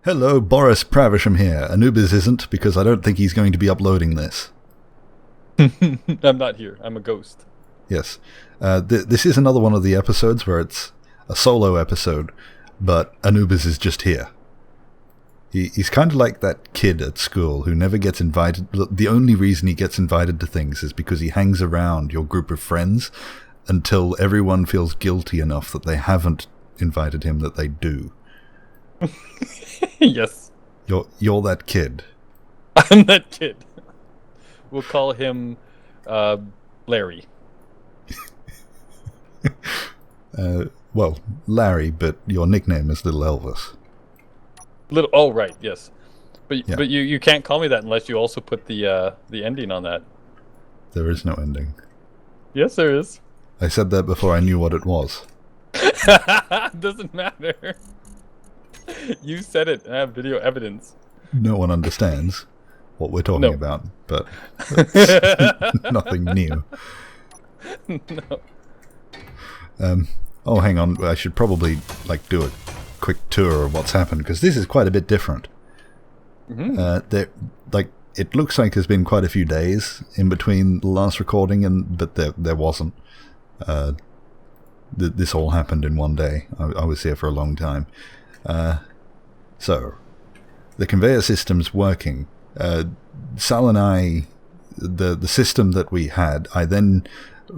Hello, Boris Pravisham here. Anubiz isn't, because I don't think he's going to be uploading this. I'm not here. I'm a ghost. Yes. This is another one of the episodes where it's a solo episode, but Anubiz is just here. He's kind of like that kid at school who never gets invited. The only reason he gets invited to things is because he hangs around your group of friends until everyone feels guilty enough that they haven't invited him that they do. Yes. You're that kid. I'm that kid. We'll call him Larry. Well, Larry, but your nickname is Little Elvis. Oh, right, yes. But Yeah. but you can't call me that unless you also put the ending on that. There is no ending. Yes, there is. I said that before I knew what it was. Doesn't matter. You said it. I have video evidence. No one understands what we're talking No. about, but it's nothing new. No. Oh, hang on. I should probably do a quick tour of what's happened, because this is quite a bit different. Mm-hmm. It looks like there's been quite a few days in between the last recording, but there wasn't. This all happened in one day. I was here for a long time. So, the conveyor system's working. Sal and I, the system that we had, I then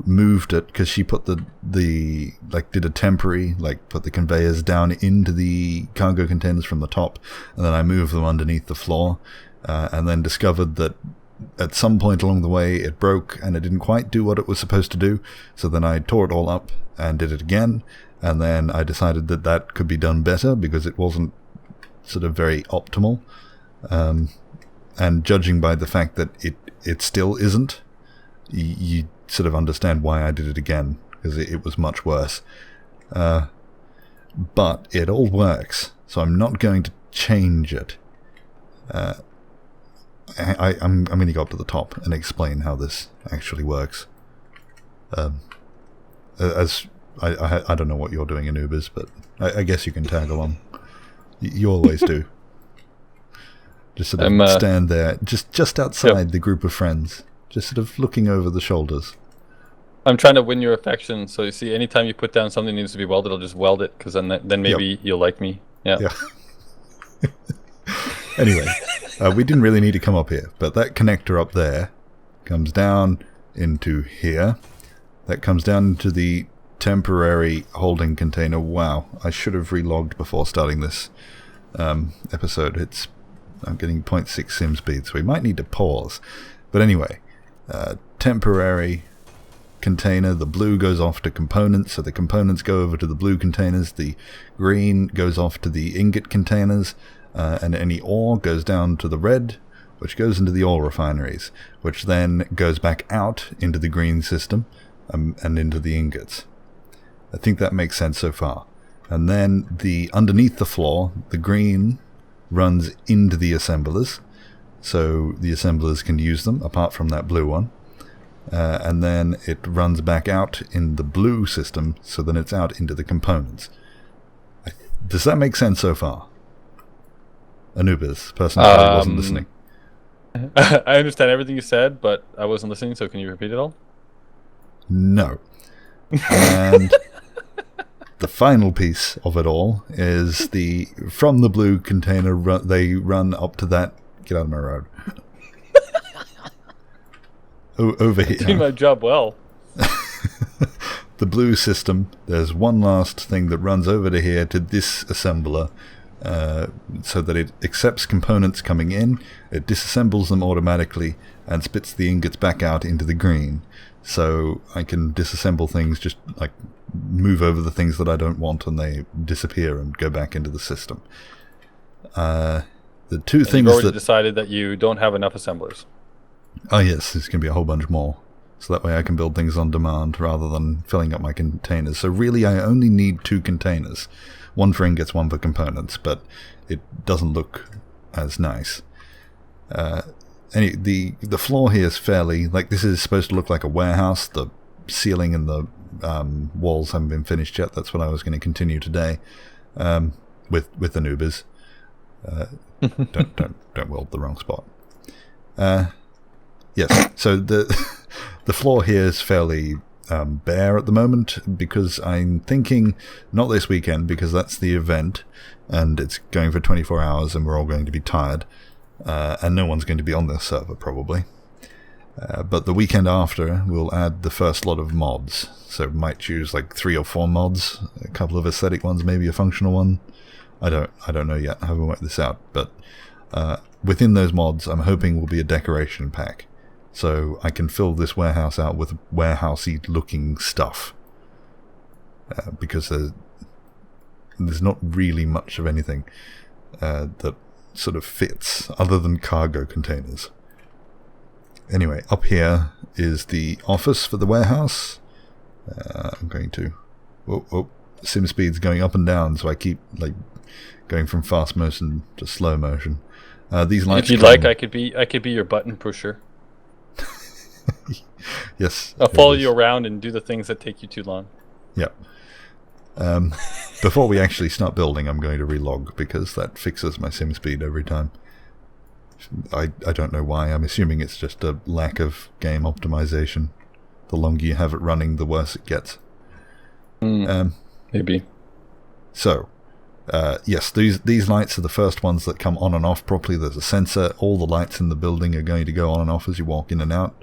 moved it because she put did a temporary, put the conveyors down into the cargo containers from the top, and then I moved them underneath the floor, and then discovered that at some point along the way it broke and it didn't quite do what it was supposed to do, so then I tore it all up and did it again, and then I decided that could be done better because it wasn't sort of very optimal, and judging by the fact that it still isn't, you sort of understand why I did it again, because it was much worse. But it all works, so I'm not going to change it. I'm going to go up to the top and explain how this actually works. As I don't know what you're doing, Anubiz, but I guess you can tag along. You always do. Just sort of stand there, just outside the group of friends, just sort of looking over the shoulders. I'm trying to win your affection, so you see, anytime you put down something that needs to be welded, I'll just weld it, because then maybe you'll like me. Yeah. Anyway, we didn't really need to come up here, but that connector up there comes down into here. That comes down into the temporary holding container. Wow, I should have relogged before starting this episode. I'm getting 0.6 sim speed, so we might need to pause. But anyway, temporary container, the blue goes off to components, so the components go over to the blue containers, the green goes off to the ingot containers, and any ore goes down to the red, which goes into the ore refineries, which then goes back out into the green system, and into the ingots. I think that makes sense so far. And then underneath the floor, the green runs into the assemblers, so the assemblers can use them, apart from that blue one. And then it runs back out in the blue system, so then it's out into the components. Does that make sense so far? Anubiz, person who wasn't listening. I understand everything you said, but I wasn't listening, so can you repeat it all? No. And the final piece of it all is from the blue container, they run up to that. Get out of my road. Over here. Doing my job well. The blue system, there's one last thing that runs over to here to this assembler, so that it accepts components coming in, it disassembles them automatically, and spits the ingots back out into the green. So I can disassemble things, just move over the things that I don't want, and they disappear and go back into the system. The two things you've already decided that you don't have enough assemblers. Oh yes, there's going to be a whole bunch more. So that way I can build things on demand rather than filling up my containers. So really I only need 2 containers. One for ingots, one for components, but it doesn't look as nice. The floor here is fairly... this is supposed to look like a warehouse. The ceiling and the walls haven't been finished yet. That's what I was going to continue today with Anubiz. Don't weld the wrong spot. Yes, so the floor here is fairly bare at the moment because I'm thinking not this weekend because that's the event and it's going for 24 hours and we're all going to be tired and no one's going to be on this server probably. But the weekend after we'll add the first lot of mods, so we might choose like 3 or 4 mods, a couple of aesthetic ones, maybe a functional one. I don't know yet, I haven't worked this out, but within those mods I'm hoping will be a decoration pack, so I can fill this warehouse out with warehousey looking stuff, because there's not really much of anything that sort of fits other than cargo containers. Anyway, up here is the office for the warehouse. I'm going to... sim speed's going up and down, so I keep like going from fast motion to slow motion. These lights. If you'd like, I could be your button pusher. Yes. I'll follow you around and do the things that take you too long. Yep. Before we actually start building, I'm going to relog because that fixes my sim speed every time. I don't know why. I'm assuming it's just a lack of game optimization. The longer you have it running, the worse it gets. Maybe. So, yes, these lights are the first ones that come on and off properly. There's a sensor. All the lights in the building are going to go on and off as you walk in and out.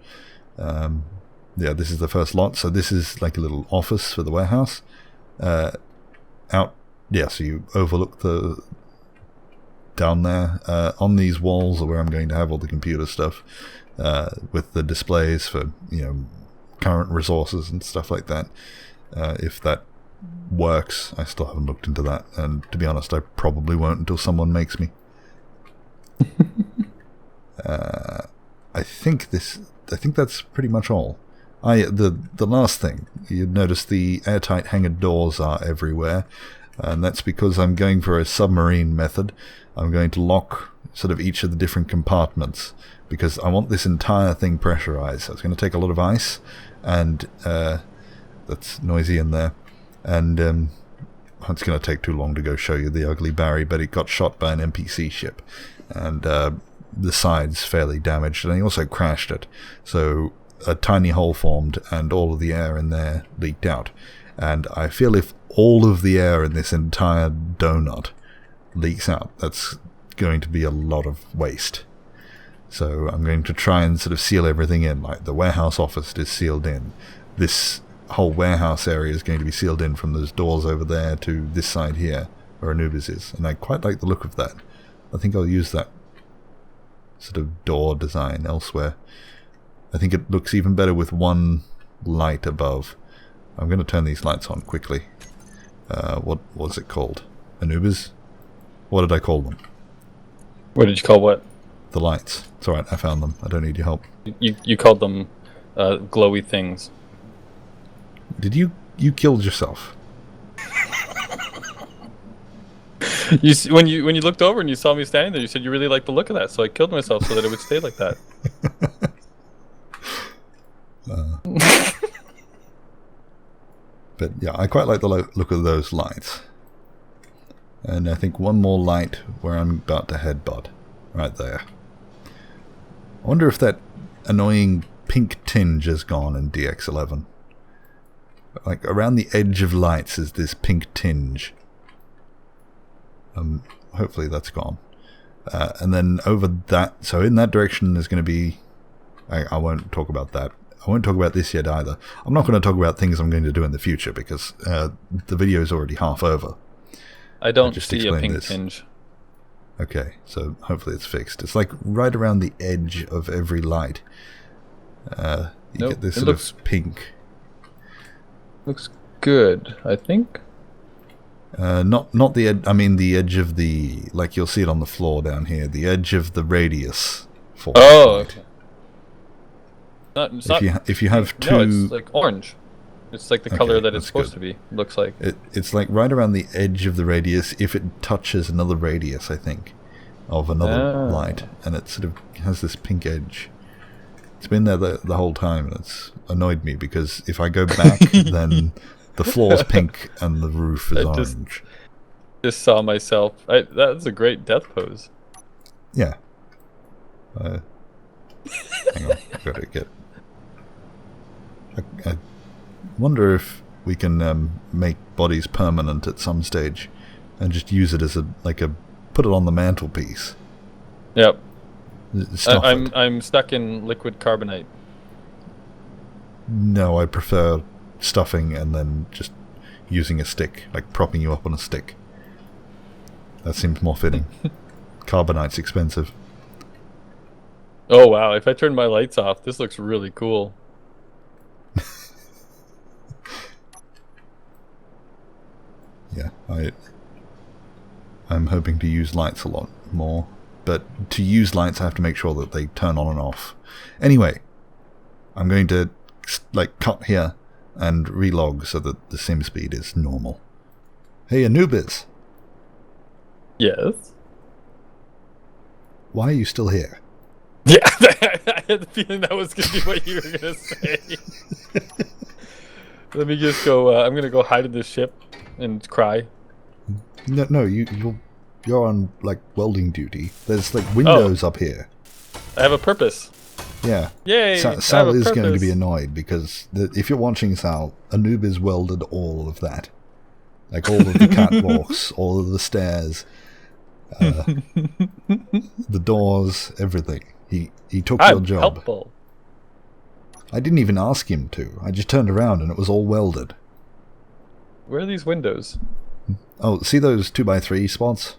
Yeah, this is the first lot. So this is like a little office for the warehouse. So you overlook the... down there. On these walls are where I'm going to have all the computer stuff, with the displays for, current resources and stuff like that. If that works, I still haven't looked into that, and to be honest, I probably won't until someone makes me. I think that's pretty much all. The last thing, you'd notice the airtight hangar doors are everywhere, and that's because I'm going for a submarine method. I'm going to lock sort of each of the different compartments because I want this entire thing pressurized. So it's going to take a lot of ice, and that's noisy in there, and it's going to take too long to go show you the ugly Barry, but it got shot by an NPC ship, and the side's fairly damaged, and he also crashed it. So a tiny hole formed, and all of the air in there leaked out. And I feel if all of the air in this entire donut leaks out, that's going to be a lot of waste. So I'm going to try and sort of seal everything in, like the warehouse office is sealed in. This whole warehouse area is going to be sealed in from those doors over there to this side here, where Anubiz is. And I quite like the look of that. I think I'll use that sort of door design elsewhere. I think it looks even better with one light above. I'm going to turn these lights on quickly. What was it called? Anubiz? What did I call them? What did you call what? The lights. It's alright, I found them. I don't need your help. You called them glowy things. Did you killed yourself? When you looked over and you saw me standing there, you said you really liked the look of that, so I killed myself so that it would stay like that. But yeah, I quite like the look of those lights. And I think one more light where I'm about to headbutt. Right there. I wonder if that annoying pink tinge has gone in DX11. Like, around the edge of lights is this pink tinge. Hopefully that's gone. And then over that... So in that direction there's going to be... I won't talk about that. I won't talk about this yet either. I'm not going to talk about things I'm going to do in the future because the video is already half over. I don't see a pink tinge. Okay, so hopefully it's fixed. It's like right around the edge of every light. You get this sort of pink. Looks good, I think. Not the edge. I mean the edge of the, like you'll see it on the floor down here. The edge of the radius. For okay. If you have two, no, it's like orange. It's like the color that it's supposed to be. Looks like it's like right around the edge of the radius. If it touches another radius, I think, of another light, and it sort of has this pink edge. It's been there the whole time, and it's annoyed me because if I go back, then the floor's pink and the roof is orange. Just saw myself. That's a great death pose. Yeah. Hang on, I gotta get. I wonder if we can make bodies permanent at some stage, and just use it as put it on the mantelpiece. Yep. Stuff I'm stuck in liquid carbonite. No, I prefer stuffing and then just using a stick, like propping you up on a stick. That seems more fitting. Carbonite's expensive. Oh wow, if I turn my lights off, this looks really cool. Yeah, I'm hoping to use lights a lot more. But to use lights, I have to make sure that they turn on and off. Anyway, I'm going to cut here and relog so that the sim speed is normal. Hey, Anubiz. Yes. Why are you still here? Yeah, I had the feeling that was going to be what you were going to say. Let me just go. I'm going to go hide in this ship and cry. No, you're on welding duty. There's windows up here. I have a purpose. Yeah. Yay! Sal is going to be annoyed because if you're watching Sal, Anubiz welded all of that. All of the catwalks, all of the stairs, the doors, everything. He took your job. Helpful. I didn't even ask him to. I just turned around and it was all welded. Where are these windows? Oh, see those 2x3 spots?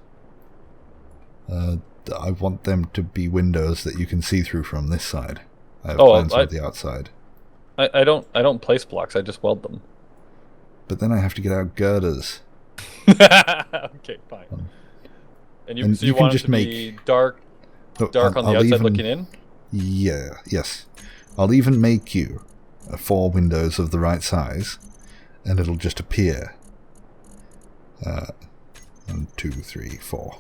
I want them to be windows that you can see through from this side. I have plans for the outside. I don't place blocks. I just weld them. But then I have to get out girders. Okay, fine. And so you want it to be dark on the outside looking in? Yeah, yes. I'll even make you 4 windows of the right size, and it'll just appear. 1, 2, 3, 4.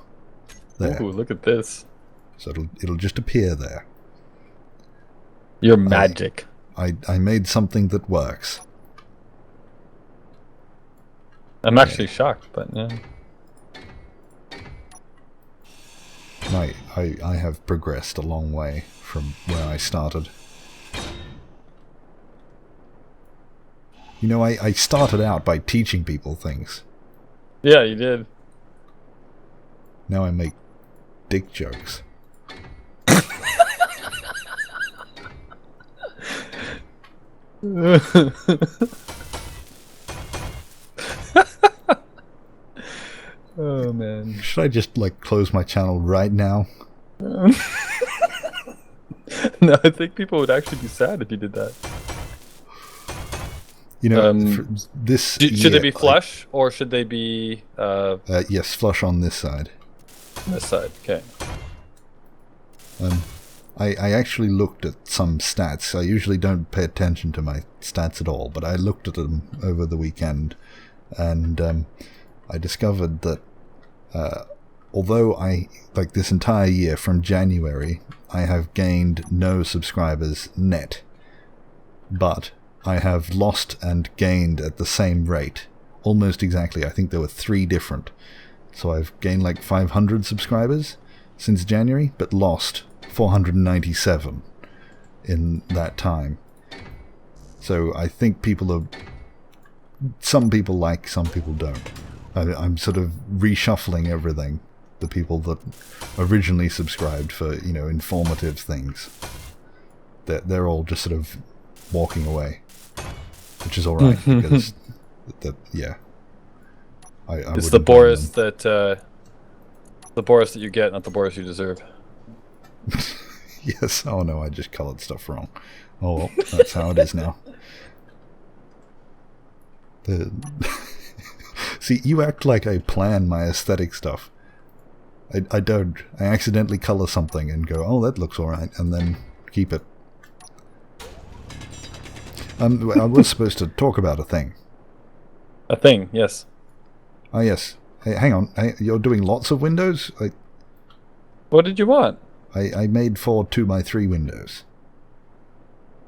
There. Ooh, look at this. So it'll just appear there. You're magic. I made something that works. I'm actually shocked, but yeah. I have progressed a long way from where I started. You know, I started out by teaching people things. Yeah, you did. Now I make dick jokes. Oh man. Should I just close my channel right now? No, I think people would actually be sad if you did that. You know, this should they be flush or should they be yes, flush on this side. This side, okay. I actually looked at some stats. I usually don't pay attention to my stats at all, but I looked at them over the weekend, and I discovered that although this entire year from January, I have gained no subscribers net, but I have lost and gained at the same rate, almost exactly. I think there were 3 different. So I've gained 500 subscribers since January, but lost 497 in that time. So I think some people like, some people don't. I'm sort of reshuffling everything. The people that originally subscribed for, informative things, they're all just sort of walking away, which is all right because, yeah. It's the Boris that you get, not the Boris you deserve. Yes. Oh no, I just colored stuff wrong. Oh well, that's how it is now. See, you act like I plan my aesthetic stuff. I don't. I accidentally color something and go, oh, that looks alright, and then keep it. I was supposed to talk about a thing. A thing, yes. Oh, yes. Hey, hang on. Hey, you're doing lots of windows? What did you want? I made 4 2x3 windows.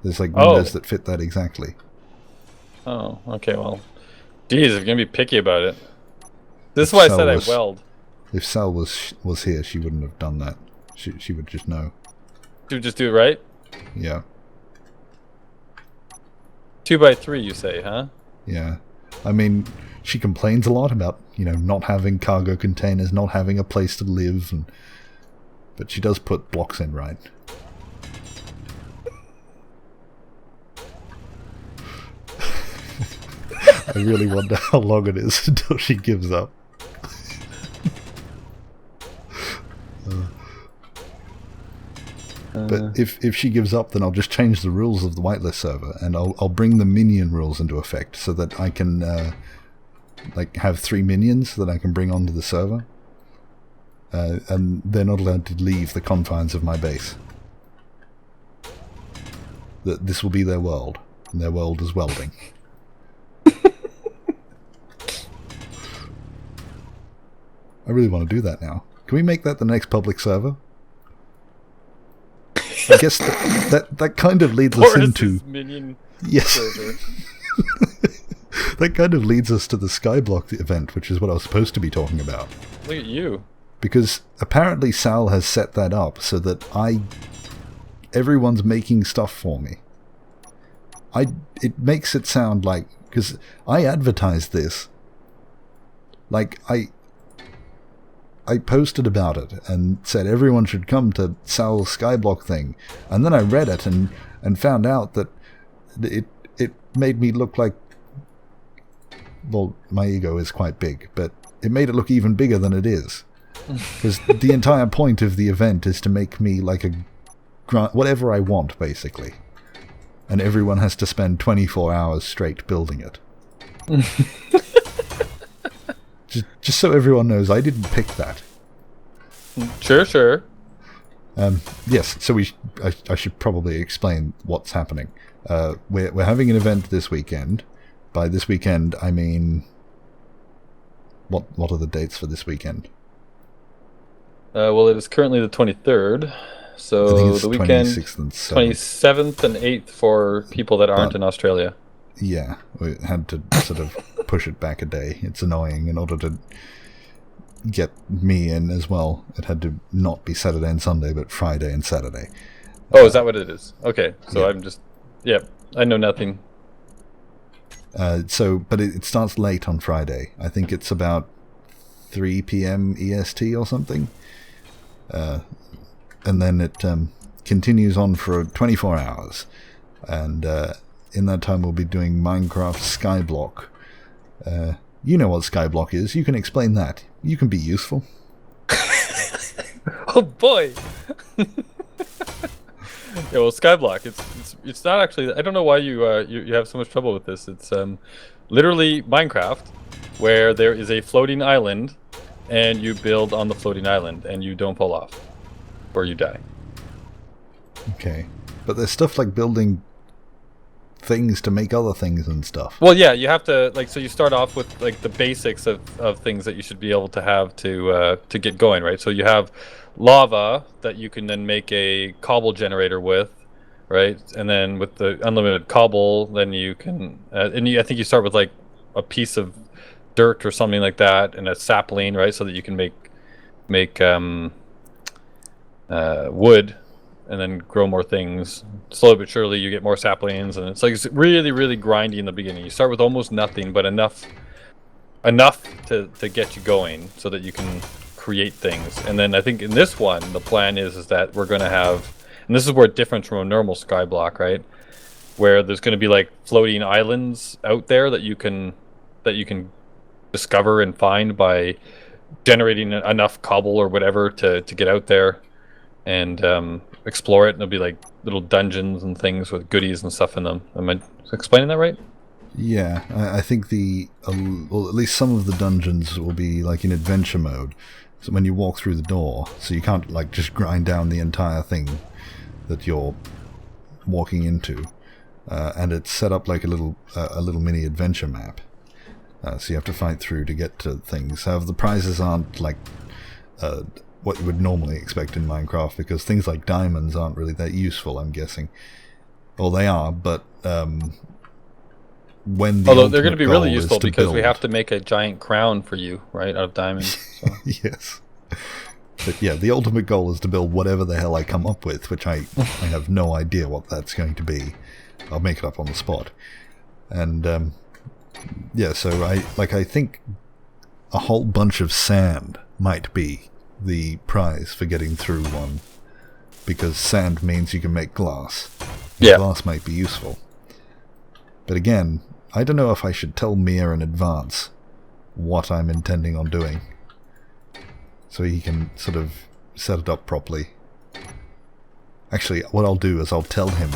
There's windows that fit that exactly. Oh, okay, well. Geez, if you're going to be picky about it. This is why I said I weld. If Sal was here, she wouldn't have done that. She would just know. She would just do it right? Yeah. 2x3, you say, huh? Yeah. I mean, she complains a lot about, not having cargo containers, not having a place to live, but she does put blocks in right. I really wonder how long it is until she gives up. But if she gives up, then I'll just change the rules of the whitelist server, and I'll bring the minion rules into effect so that I can have 3 minions that I can bring onto the server, and they're not allowed to leave the confines of my base. That this will be their world, and their world is welding. I really want to do that now. Can we make that the next public server? I guess that kind of leads us into minion server. That kind of leads us to the Skyblock event, which is what I was supposed to be talking about. Look at you. Because apparently Sal has set that up so that everyone's making stuff for me. It makes it sound like, because I advertised this, I posted about it and said everyone should come to Sal's Skyblock thing, and then I read it and found out that it made me look like, well, my ego is quite big, but it made it look even bigger than it is. Because the entire point of the event is to make me like whatever I want, basically. And everyone has to spend 24 hours straight building it. Just so everyone knows, I didn't pick that. Sure. Yes, so I should probably explain what's happening. We're having an event this weekend. By this weekend, I mean, what are the dates for this weekend? Well, it is currently the 23rd, so the weekend 26th and 27th and 8th for people that aren't in Australia. Yeah, we had to sort of push it back a day. It's annoying. In order to get me in as well, it had to not be Saturday and Sunday, but Friday and Saturday. Oh, is that what it is? Okay, so yeah. I know nothing. But it starts late on Friday. I think it's about 3 p.m. EST or something. And then it continues on for 24 hours. And in that time we'll be doing Minecraft Skyblock. You know what Skyblock is. You can explain that. You can be useful. Oh boy! Yeah, well, Skyblock. It's not actually. I don't know why you have so much trouble with this. It's literally Minecraft, where there is a floating island, and you build on the floating island, and you don't fall off, or you die. Okay, but there's stuff like building things to make other things and stuff. Well, yeah, you have to so you start off with the basics of things that you should be able to have to get going, right? So you have lava that you can then make a cobble generator with, right? And then with the unlimited cobble, then you can I think you start with a piece of dirt or something like that and a sapling, right? So that you can make wood. And then grow more things. Slowly but surely, you get more saplings, and it's really, really grindy in the beginning. You start with almost nothing, but enough to get you going, so that you can create things. And then I think in this one, the plan is that we're going to have, and this is where it differs from a normal Skyblock, right? Where there's going to be floating islands out there that you can discover and find by generating enough cobble or whatever to get out there and explore it, and there'll be little dungeons and things with goodies and stuff in them. Am I explaining that right? Yeah, I think well, at least some of the dungeons will be in adventure mode. So when you walk through the door, so you can't just grind down the entire thing that you're walking into, and it's set up like a little mini adventure map. So you have to fight through to get to things. However, the prizes aren't what you would normally expect in Minecraft, because things like diamonds aren't really that useful, I'm guessing. Well, they are, but when the Although they're going to ultimate be really goal is useful to because we build. have to make a giant crown for you, right, out of diamonds. So. Yes. But yeah, the ultimate goal is to build whatever the hell I come up with, which I have no idea what that's going to be. I'll make it up on the spot. And yeah, so I think a whole bunch of sand might be the prize for getting through one, because sand means you can make glass. Yeah. Glass might be useful. But again, I don't know if I should tell Mia in advance what I'm intending on doing, so he can sort of set it up properly. Actually, what I'll do is I'll tell him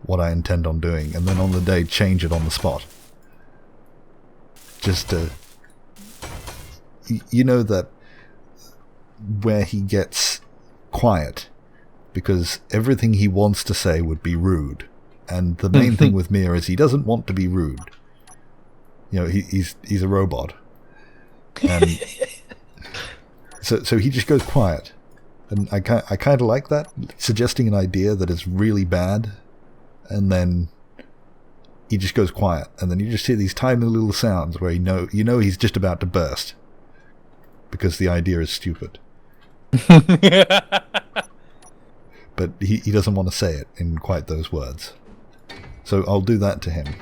what I intend on doing, and then on the day change it on the spot. Just to... You know that where he gets quiet, because everything he wants to say would be rude. And the main thing with Mia is he doesn't want to be rude. You know, he's a robot. And so he just goes quiet. And I kind of like that, suggesting an idea that is really bad, and then he just goes quiet, and then you just hear these tiny little sounds where you know he's just about to burst, because the idea is stupid. But he doesn't want to say it in quite those words. So I'll do that to him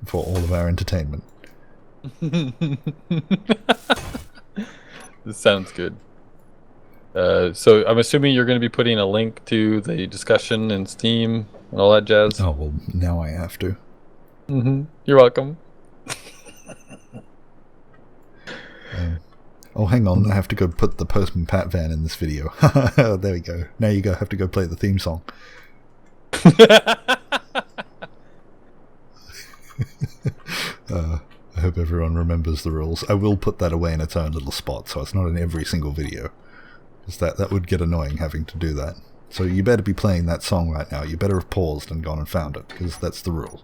for all of our entertainment. This sounds good. So I'm assuming you're going to be putting a link to the discussion in Steam and all that jazz. Oh, well, now I have to. You're welcome. Oh, hang on, I have to go put the Postman Pat van in this video. There we go. Now you have to go play the theme song. I hope everyone remembers the rules. I will put that away in its own little spot, so it's not in every single video. Because that would get annoying having to do that. So you better be playing that song right now. You better have paused and gone and found it, because that's the rule.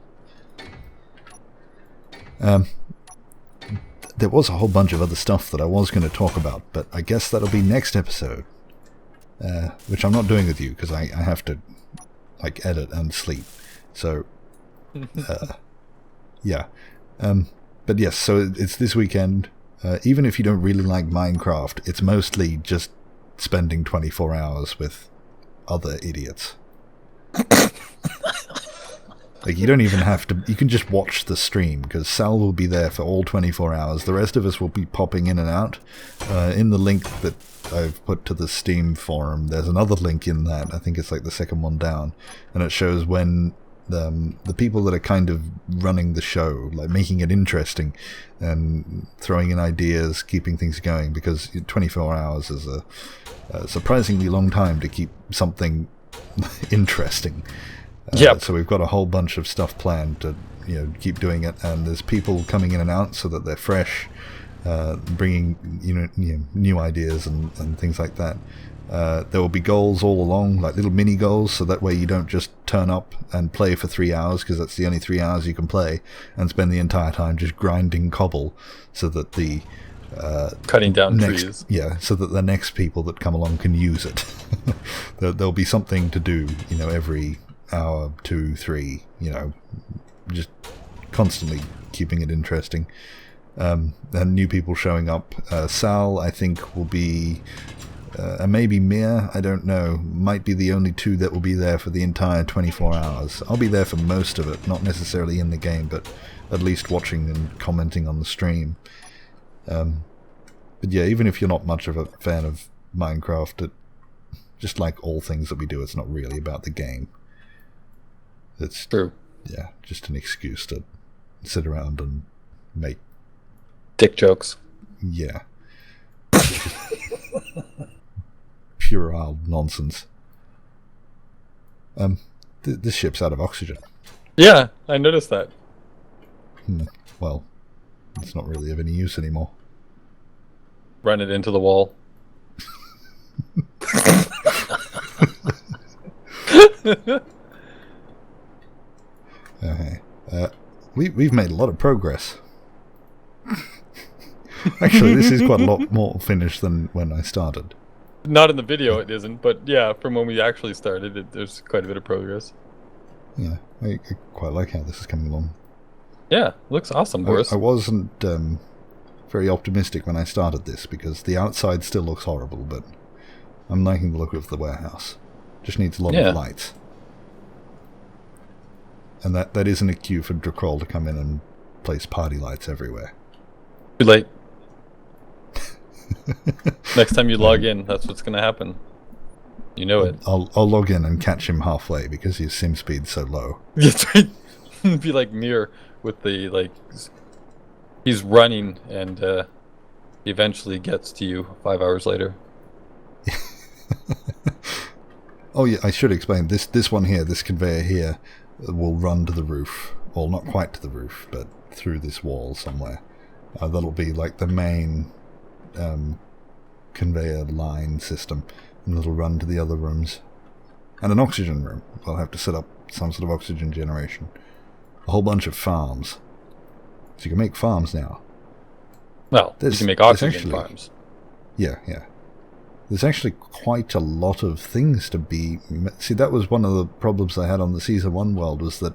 There was a whole bunch of other stuff that I was going to talk about, but I guess that'll be next episode. Which I'm not doing with you, because I have to edit and sleep. So, yeah. But yes, so it's this weekend. Even if you don't really like Minecraft, it's mostly just spending 24 hours with other idiots. Like, you don't even have to... You can just watch the stream, because Sal will be there for all 24 hours. The rest of us will be popping in and out. In the link that I've put to the Steam forum, there's another link in that. I think it's like the second one down. And it shows when the people that are kind of running the show, like making it interesting and throwing in ideas, keeping things going, because 24 hours is a surprisingly long time to keep something interesting. Yep. So we've got a whole bunch of stuff planned to keep doing it, and there's people coming in and out so that they're fresh, bringing new ideas and things like that. There will be goals all along, like little mini goals, so that way you don't just turn up and play for 3 hours, because that's the only 3 hours you can play, and spend the entire time just grinding cobble, so that the cutting down trees. Yeah, so that the next people that come along can use it. There'll be something to do, every hour, 2, 3, just constantly keeping it interesting. And new people showing up. Sal, I think, will be... and maybe Mia, I don't know, might be the only two that will be there for the entire 24 hours. I'll be there for most of it, not necessarily in the game, but at least watching and commenting on the stream. But yeah, even if you're not much of a fan of Minecraft, just like all things that we do, it's not really about the game. It's true. Yeah, just an excuse to sit around and make dick jokes. Yeah. Puerile nonsense. This ship's out of oxygen. Yeah, I noticed that. Well, it's not really of any use anymore. Run it into the wall. Okay. We've made a lot of progress. Actually, this is quite a lot more finished than when I started. Not in the video, it isn't, but yeah, from when we actually started, there's quite a bit of progress. Yeah, I quite like how this is coming along. Yeah, looks awesome, Boris. I wasn't very optimistic when I started this because the outside still looks horrible, but I'm liking the look of the warehouse. Just needs a lot Yeah. of lights. And that isn't a cue for Drakral to come in and place party lights everywhere. Too late. Next time you log in, that's what's gonna happen. You know it. I'll log in and catch him halfway because his sim speed's so low. That's right. It'd be like Mir with the like. He's running and eventually gets to you 5 hours later. Oh yeah, I should explain. This one here, this conveyor here, will run to the roof. Well, not quite to the roof, but through this wall somewhere. That'll be like the main conveyor line system, and it'll run to the other rooms. And an oxygen room. I'll have to set up some sort of oxygen generation. A whole bunch of farms. So you can make farms now. Well, you can make oxygen actually, farms. Yeah. There's actually quite a lot of things to be... See, that was one of the problems I had on the Season 1 world, was that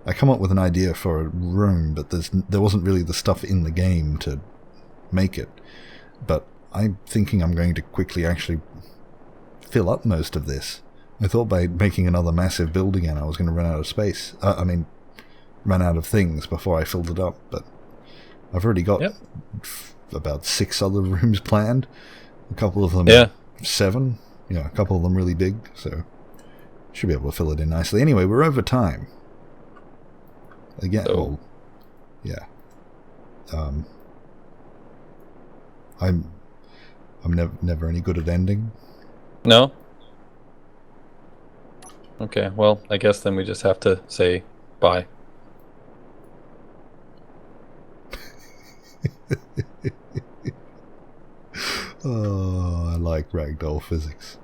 I come up with an idea for a room, but there wasn't really the stuff in the game to make it. But I'm thinking I'm going to quickly actually fill up most of this. I thought by making another massive build again I was going to run out of space. Run out of things before I filled it up, but I've already got about 6 other rooms planned. A couple of them 7, a couple of them really big, so should be able to fill it in nicely. Anyway, we're over time. Again, So. I'm never any good at ending. No? Okay, well, I guess then we just have to say bye. Oh, I like ragdoll physics.